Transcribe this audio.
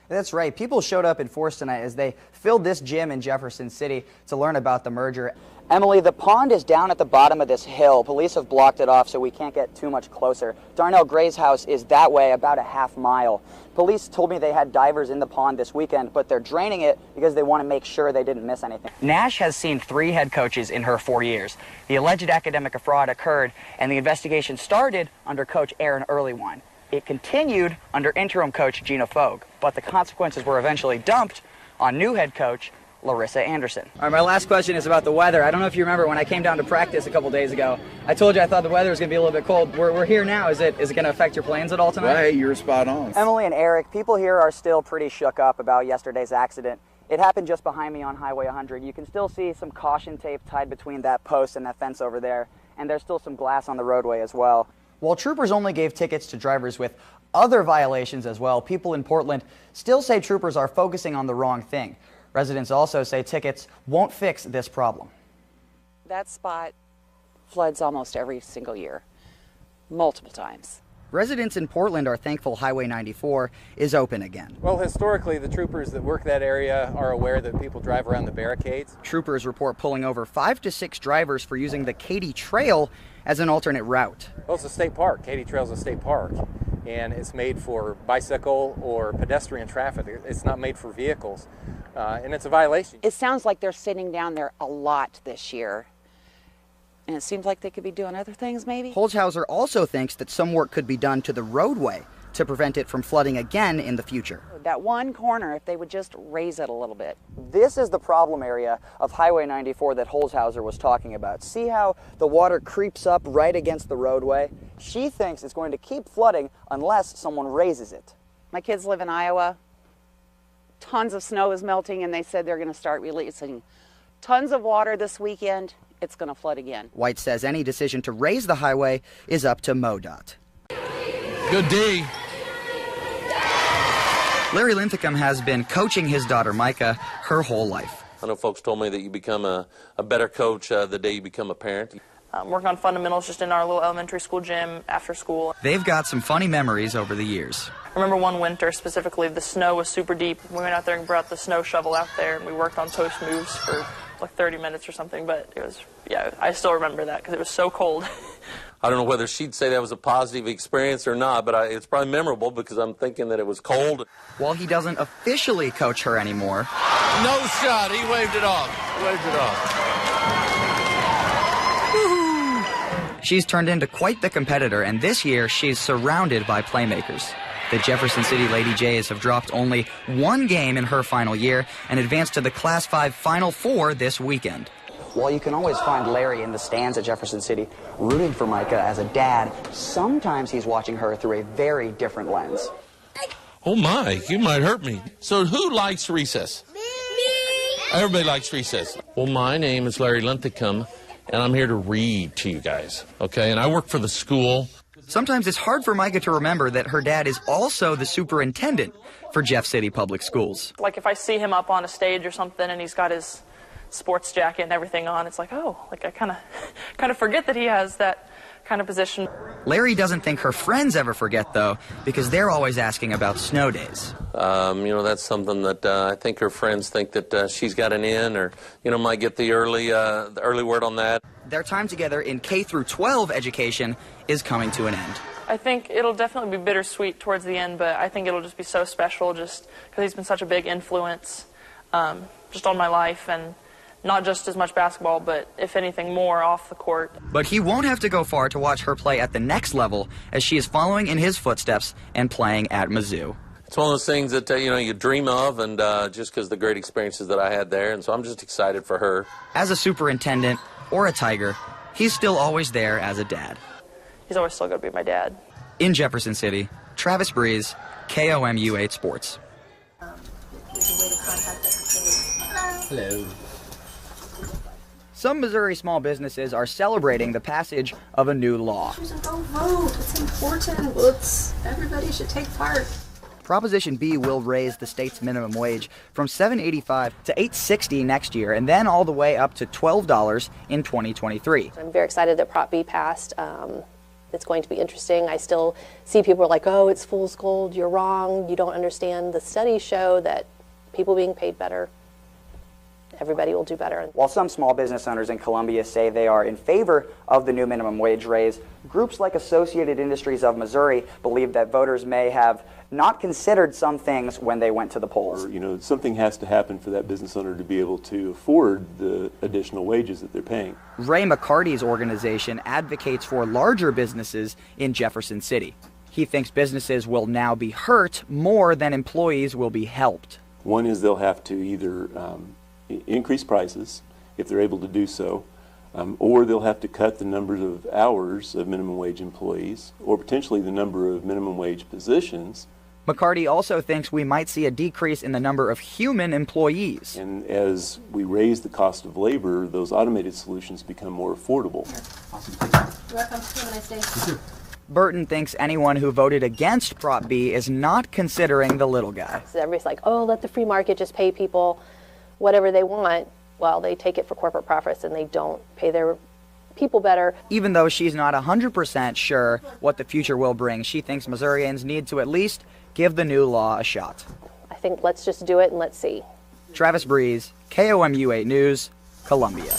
That's right. People showed up in force tonight as they filled this gym in Jefferson City to learn about the merger. Emily, the pond is down at the bottom of this hill. Police have blocked it off so we can't get too much closer. Darnell Gray's house is that way, about a half mile. Police told me they had divers in the pond this weekend, but they're draining it because they want to make sure they didn't miss anything. Nash has seen 3 head coaches in her 4 years. The alleged academic fraud occurred, and the investigation started under Coach Aaron Earlywine. It continued under interim coach Gina Fogg, but the consequences were eventually dumped on new head coach Larissa Anderson. All right, my last question is about the weather. I don't know if you remember when I came down to practice a couple days ago, I told you I thought the weather was going to be a little bit cold. We're here now. Is it going to affect your plans at all tonight? Right, you're spot on. Emily and Eric, people here are still pretty shook up about yesterday's accident. It happened just behind me on Highway 100. You can still see some caution tape tied between that post and that fence over there, and there's still some glass on the roadway as well. While troopers only gave tickets to drivers with other violations as well, people in Portland still say troopers are focusing on the wrong thing. Residents also say tickets won't fix this problem. That spot floods almost every single year, multiple times. Residents in Portland are thankful Highway 94 is open again. Well, historically, the troopers that work that area are aware that people drive around the barricades. Troopers report pulling over 5 to 6 drivers for using the Katy Trail as an alternate route. Well, it's a state park. Katy Trail's a state park, and it's made for bicycle or pedestrian traffic. It's not made for vehicles, and it's a violation. It sounds like they're sitting down there a lot this year, and it seems like they could be doing other things maybe. Holzhauser also thinks that some work could be done to the roadway to prevent it from flooding again in the future. That one corner, if they would just raise it a little bit. This is the problem area of Highway 94 that Holzhauser was talking about. See how the water creeps up right against the roadway? She thinks it's going to keep flooding unless someone raises it. My kids live in Iowa. Tons of snow is melting, and they said they're going to start releasing tons of water this weekend. It's going to flood again. White says any decision to raise the highway is up to MoDOT. Good D. Larry Linthicum has been coaching his daughter Micah her whole life. I know folks told me that you become a better coach the day you become a parent. Working on fundamentals just in our little elementary school gym after school. They've got some funny memories over the years. I remember one winter specifically, the snow was super deep. We went out there and brought the snow shovel out there, and we worked on post moves for like 30 minutes or something, but it was, yeah, I still remember that because it was so cold. I don't know whether she'd say that was a positive experience or not, but it's probably memorable because I'm thinking that it was cold. While he doesn't officially coach her anymore. No shot. He waved it off. Waved it off. She's turned into quite the competitor, and this year she's surrounded by playmakers. The Jefferson City Lady Jays have dropped only 1 game in her final year and advanced to the Class 5 Final Four this weekend. While you can always find Larry in the stands at Jefferson City rooting for Micah as a dad, sometimes he's watching her through a very different lens. Oh, my. You might hurt me. So who likes recess? Me. Everybody likes recess. Well, my name is Larry Linthicum, and I'm here to read to you guys, okay? And I work for the school. Sometimes it's hard for Micah to remember that her dad is also the superintendent for Jeff City Public Schools. Like if I see him up on a stage or something and he's got his sports jacket and everything on, it's like, oh, like I kind of forget that he has that kind of position. Larry doesn't think her friends ever forget, though, because they're always asking about snow days. You know, that's something that I think her friends think that she's got an in or, you know, might get the early word on that. Their time together in K through 12 education is coming to an end. I think it'll definitely be bittersweet towards the end, but I think it'll just be so special just because he's been such a big influence just on my life, and not just as much basketball, but if anything more off the court. But he won't have to go far to watch her play at the next level as she is following in his footsteps and playing at Mizzou. It's one of those things that, you know, you dream of, and just because of the great experiences that I had there, and so I'm just excited for her. As a superintendent or a Tiger, he's still always there as a dad. He's always still going to be my dad. In Jefferson City, Travis Breese, KOMU 8 Sports. Hello. Some Missouri small businesses are celebrating the passage of a new law. Go vote. It's important. Well, everybody should take part. Proposition B will raise the state's minimum wage from $7.85 to $8.60 next year, and then all the way up to $12 in 2023. I'm very excited that Prop B passed. It's going to be interesting. I still see people like, oh, it's fool's gold, you're wrong, you don't understand. The studies show that people being paid better, everybody will do better. While some small business owners in Columbia say they are in favor of the new minimum wage raise, groups like Associated Industries of Missouri believe that voters may have not considered some things when they went to the polls. You know, something has to happen for that business owner to be able to afford the additional wages that they're paying. Ray McCarty's organization advocates for larger businesses in Jefferson City. He thinks businesses will now be hurt more than employees will be helped. One is they'll have to either increase prices if they're able to do so, or they'll have to cut the numbers of hours of minimum wage employees, or potentially the number of minimum wage positions. McCarty also thinks we might see a decrease in the number of human employees. And as we raise the cost of labor, those automated solutions become more affordable. You're welcome. Have a nice day. Burton thinks anyone who voted against Prop B is not considering the little guy. So everybody's like, oh, let the free market just pay people whatever they want. Well, they take it for corporate profits and they don't pay their people better. Even though she's not 100% sure what the future will bring, she thinks Missourians need to at least give the new law a shot. I think let's just do it and let's see. Travis Breese, KOMU 8 News, Columbia.